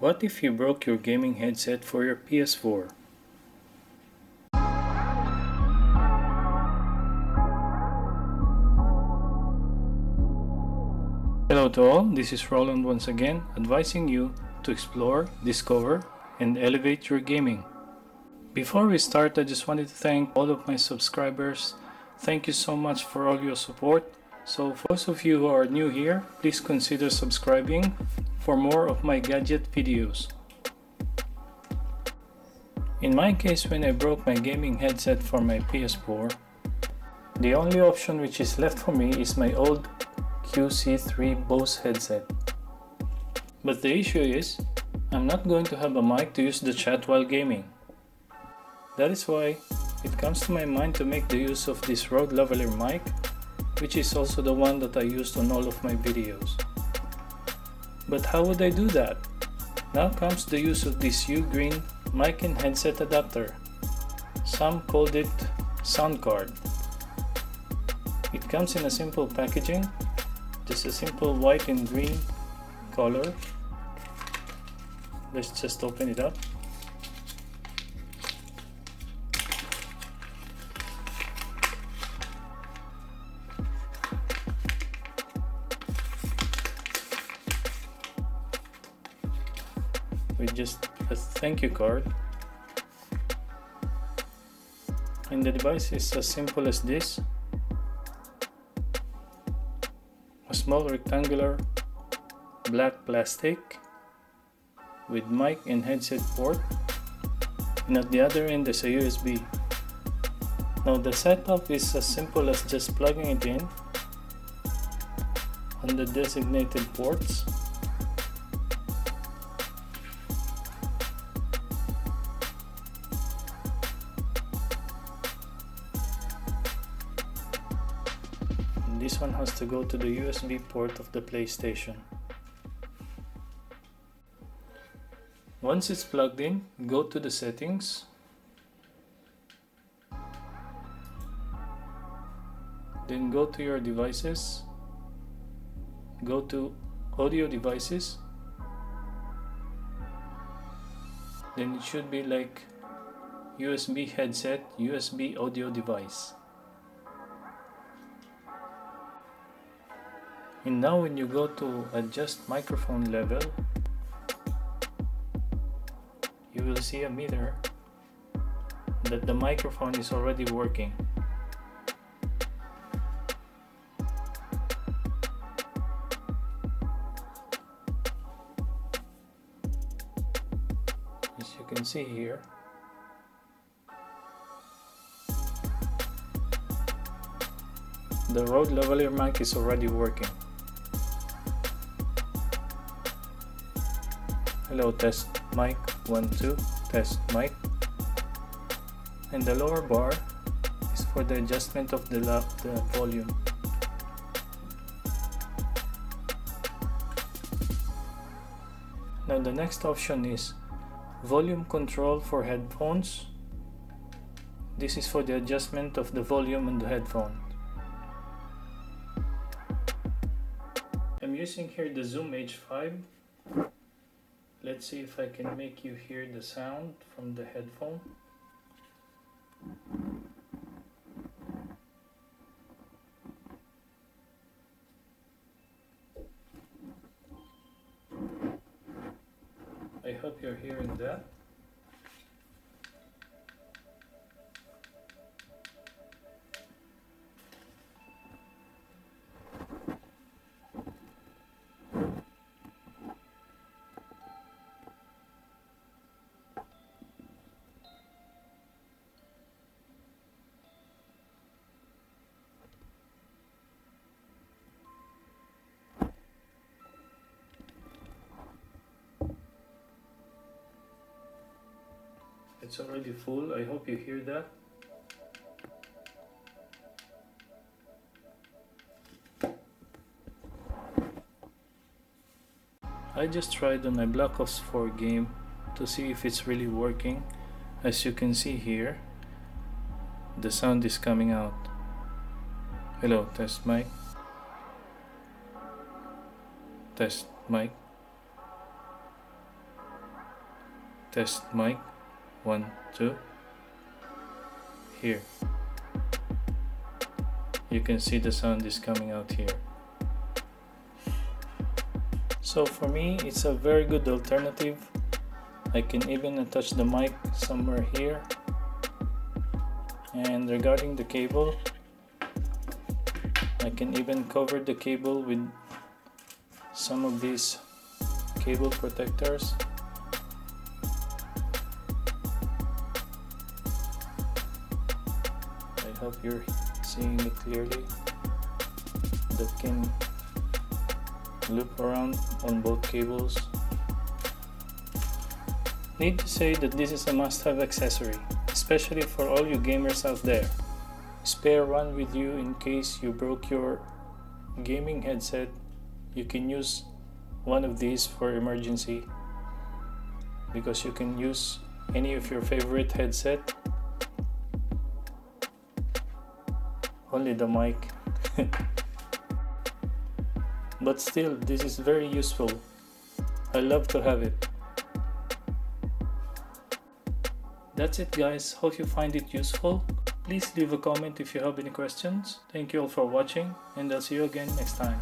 What if you broke your gaming headset for your PS4? Hello to all, this is Roland once again, advising you to explore, discover, and elevate your gaming. Before we start, I just wanted to thank all of my subscribers. Thank you so much for all your support. So for those of you who are new here, please consider subscribing for more of my gadget videos. In my case, when I broke my gaming headset for my PS4, the only option which is left for me is my old QC3 Bose headset. But the issue is, I'm not going to have a mic to use the chat while gaming. That is why it comes to my mind to make the use of this Rode Lavalier mic, which is also the one that I used on all of my videos. But how would I do that? Now comes the use of this U-Green mic and headset adapter. Some called it sound card. It comes in a simple packaging, just a simple white and green color. Let's just open it up. With just a thank you card, and the device is as simple as this: a small rectangular black plastic with mic and headset port, and at the other end is a USB. Now the setup is as simple as just plugging it in on the designated ports. This one has to go to the USB port of the PlayStation. Once it's plugged in, go to the settings. Then go to your devices. Go to audio devices. Then it should be like USB headset, USB audio device. And now when you go to adjust microphone level, you will see a meter that the microphone is already working. As you can see here, the Rode Lavalier mic is already working. Hello, test mic 1 2, test mic. And the lower bar is for the adjustment of the volume. Now the next option is volume control for headphones. This is for the adjustment of the volume on the headphone. I'm using here the Zoom H5. Let's see if I can make you hear the sound from the headphone. I hope you're hearing that. It's already full. I hope you hear that. I just tried on my Black Ops 4 game to see if it's really working. As you can see here, the sound is coming out. Hello, test mic. Test mic. Test mic 1 2. Here you can see the sound is coming out here. So for me, it's a very good alternative. I can even attach the mic somewhere here. And regarding the cable, I can even cover the cable with some of these cable protectors. I hope you're seeing it clearly. That can loop around on both cables. Need to say that this is a must-have accessory, especially for all you gamers out there. Spare one with you in case you broke your gaming headset. You can use one of these for emergency, because you can use any of your favorite headset. Only the mic. But still, this is very useful. I love to have it. That's it guys, hope you find it useful. Please leave a comment if you have any questions. Thank you all for watching, and I'll see you again next time.